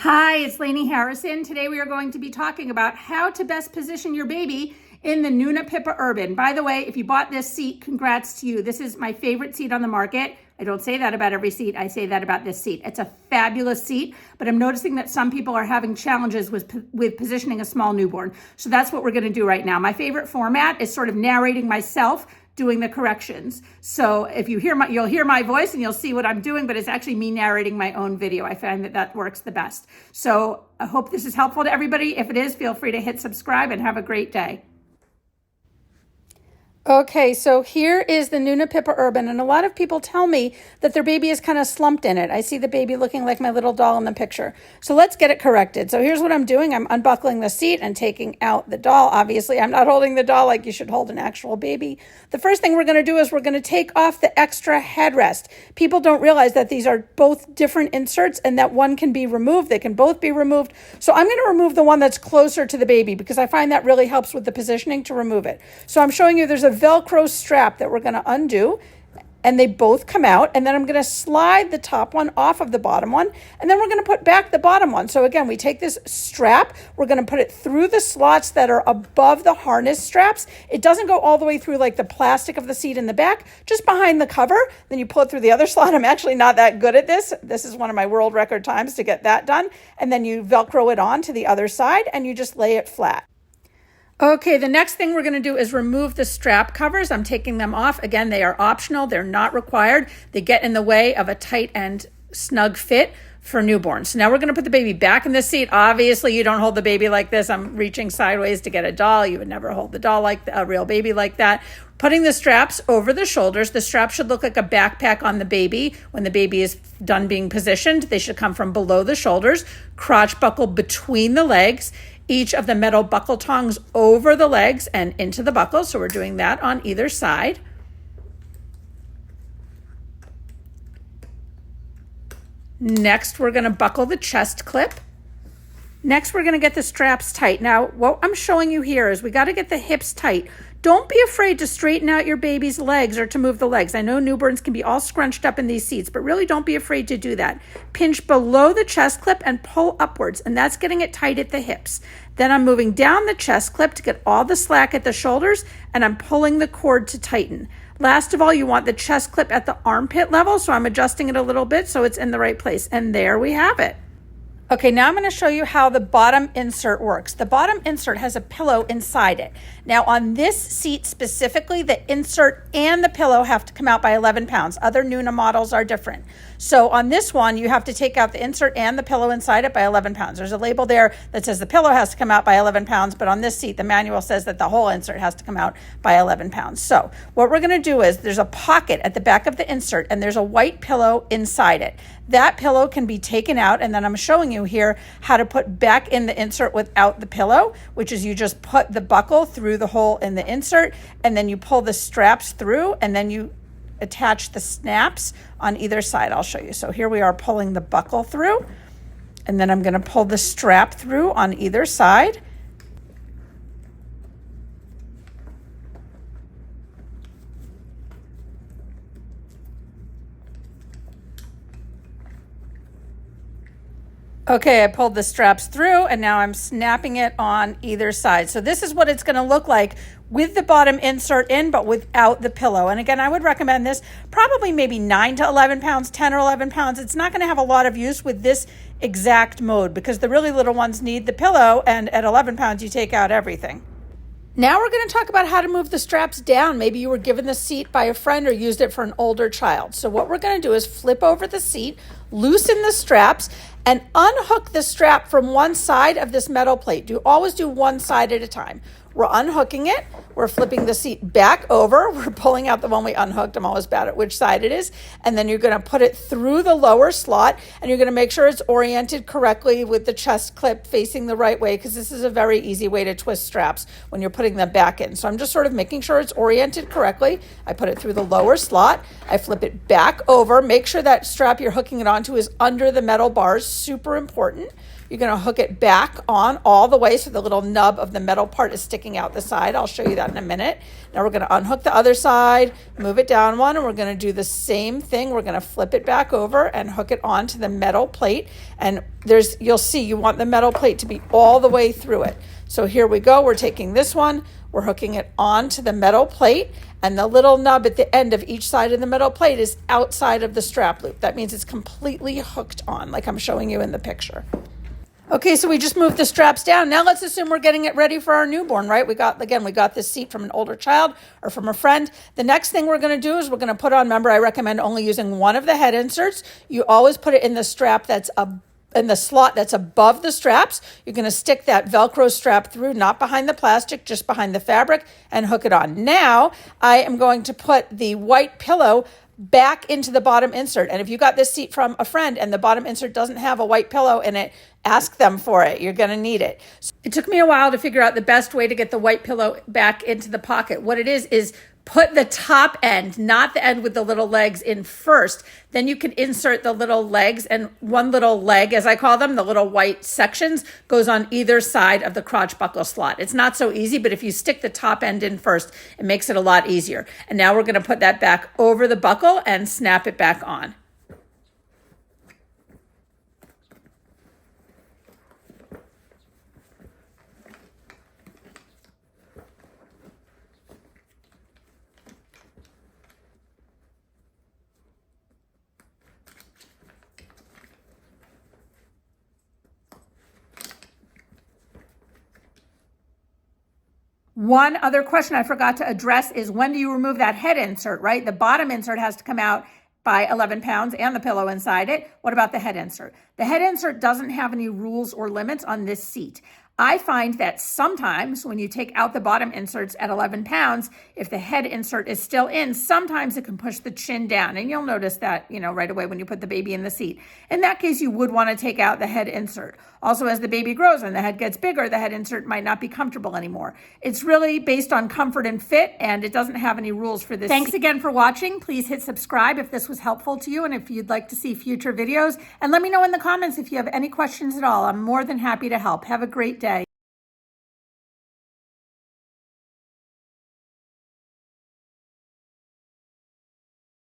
Hi, it's Lainey Harrison. Today we are going to be talking about how to best position your baby in the Nuna Pipa Urbn. By the way, if you bought this seat, congrats to you. This is my favorite seat on the market. I don't say that about every seat. I say that about this seat. It's a fabulous seat, but I'm noticing that some people are having challenges with positioning a small newborn. So that's what we're going to do right now. My favorite format is sort of narrating myself doing the corrections. So if you hear you'll hear my voice and you'll see what I'm doing, but it's actually me narrating my own video. I find that works the best. So I hope this is helpful to everybody. If it is, feel free to hit subscribe and have a great day. Okay, so here is the Nuna Pipa Urbn, and a lot of people tell me that their baby is kind of slumped in it. I see the baby looking like my little doll in the picture. So let's get it corrected. So here's what I'm doing. I'm unbuckling the seat and taking out the doll. Obviously, I'm not holding the doll like you should hold an actual baby. The first thing we're going to do is we're going to take off the extra headrest. People don't realize that these are both different inserts and that one can be removed. They can both be removed. So I'm going to remove the one that's closer to the baby because I find that really helps with the positioning to remove it. So I'm showing you there's a Velcro strap that we're going to undo, and they both come out, and then I'm going to slide the top one off of the bottom one, and then we're going to put back the bottom one. So again, we take this strap, we're going to put it through the slots that are above the harness straps. It doesn't go all the way through like the plastic of the seat in the back, just behind the cover. Then you pull it through the other slot. I'm actually not that good at this. This is one of my world record times to get that done. And then you Velcro it on to the other side, and you just lay it flat. Okay, the next thing we're going to do is remove the strap covers. I'm taking them off. Again, they are optional. They're not required. They get in the way of a tight and snug fit for newborns. So now we're going to put the baby back in the seat. Obviously, you don't hold the baby like this. I'm reaching sideways to get a doll. You would never hold the doll like a real baby like that. Putting the straps over the shoulders. The strap should look like a backpack on the baby. When the baby is done being positioned, they should come from below the shoulders. Crotch buckle between the legs. Each of the metal buckle tongs over the legs and into the buckle. So we're doing that on either side. Next, we're going to buckle the chest clip. Next, we're going to get the straps tight. Now, what I'm showing you here is we got to get the hips tight. Don't be afraid to straighten out your baby's legs or to move the legs. I know newborns can be all scrunched up in these seats, but really don't be afraid to do that. Pinch below the chest clip and pull upwards, and that's getting it tight at the hips. Then I'm moving down the chest clip to get all the slack at the shoulders, and I'm pulling the cord to tighten. Last of all, you want the chest clip at the armpit level, so I'm adjusting it a little bit so it's in the right place. And there we have it. Okay, now I'm going to show you how the bottom insert works. The bottom insert has a pillow inside it. Now on this seat specifically, the insert and the pillow have to come out by 11 pounds. Other Nuna models are different. So on this one, you have to take out the insert and the pillow inside it by 11 pounds. There's a label there that says the pillow has to come out by 11 pounds, but on this seat, the manual says that the whole insert has to come out by 11 pounds. So what we're going to do is there's a pocket at the back of the insert, and there's a white pillow inside it. That pillow can be taken out, and then I'm showing you here how to put back in the insert without the pillow, which is you just put the buckle through the hole in the insert, and then you pull the straps through, and then you attach the snaps on either side. I'll show you. So here we are pulling the buckle through, and then I'm going to pull the strap through on either side. Okay, I pulled the straps through, and now I'm snapping it on either side. So this is what it's going to look like with the bottom insert in, but without the pillow. And again, I would recommend this probably maybe 9 to 11 pounds, 10 or 11 pounds. It's not going to have a lot of use with this exact mode because the really little ones need the pillow, and at 11 pounds, you take out everything. Now we're going to talk about how to move the straps down. Maybe you were given the seat by a friend or used it for an older child. So what we're going to do is flip over the seat, loosen the straps, and unhook the strap from one side of this metal plate. Always do one side at a time. We're unhooking it. We're flipping the seat back over. We're pulling out the one we unhooked. I'm always bad at which side it is. And then you're going to put it through the lower slot, and you're going to make sure it's oriented correctly with the chest clip facing the right way, because this is a very easy way to twist straps when you're putting them back in. So I'm just sort of making sure it's oriented correctly. I put it through the lower slot. I flip it back over. Make sure that strap you're hooking it onto is under the metal bars. Super important. You're going to hook it back on all the way so the little nub of the metal part is sticking taking out the side. I'll show you that in a minute. Now we're going to unhook the other side, move it down one, and we're going to do the same thing. We're going to flip it back over and hook it onto the metal plate. And you'll see you want the metal plate to be all the way through it. So here we go. We're taking this one, we're hooking it onto the metal plate, and the little nub at the end of each side of the metal plate is outside of the strap loop. That means it's completely hooked on, like I'm showing you in the picture. Okay, so we just moved the straps down. Now let's assume we're getting it ready for our newborn, right? We got this seat from an older child or from a friend. The next thing we're going to do is we're going to put on, remember, I recommend only using one of the head inserts. You always put it in the strap that's in the slot that's above the straps. You're going to stick that Velcro strap through, not behind the plastic, just behind the fabric, and hook it on. Now, I am going to put the white pillow back into the bottom insert. And if you got this seat from a friend and the bottom insert doesn't have a white pillow in it, ask them for it. You're going to need it. It took me a while to figure out the best way to get the white pillow back into the pocket. What it is put the top end, not the end with the little legs, in first. Then you can insert the little legs, and one little leg, as I call them, the little white sections, goes on either side of the crotch buckle slot. It's not so easy, but if you stick the top end in first, it makes it a lot easier. And now we're going to put that back over the buckle and snap it back on. One other question I forgot to address is, when do you remove that head insert, right? The bottom insert has to come out by 11 pounds and the pillow inside it. What about the head insert? The head insert doesn't have any rules or limits on this seat. I find that sometimes when you take out the bottom inserts at 11 pounds, if the head insert is still in, sometimes it can push the chin down. And you'll notice that, right away when you put the baby in the seat. In that case, you would want to take out the head insert. Also, as the baby grows and the head gets bigger, the head insert might not be comfortable anymore. It's really based on comfort and fit, and it doesn't have any rules for this. Thanks again for watching. Please hit subscribe if this was helpful to you and if you'd like to see future videos. And let me know in the comments if you have any questions at all. I'm more than happy to help. Have a great day.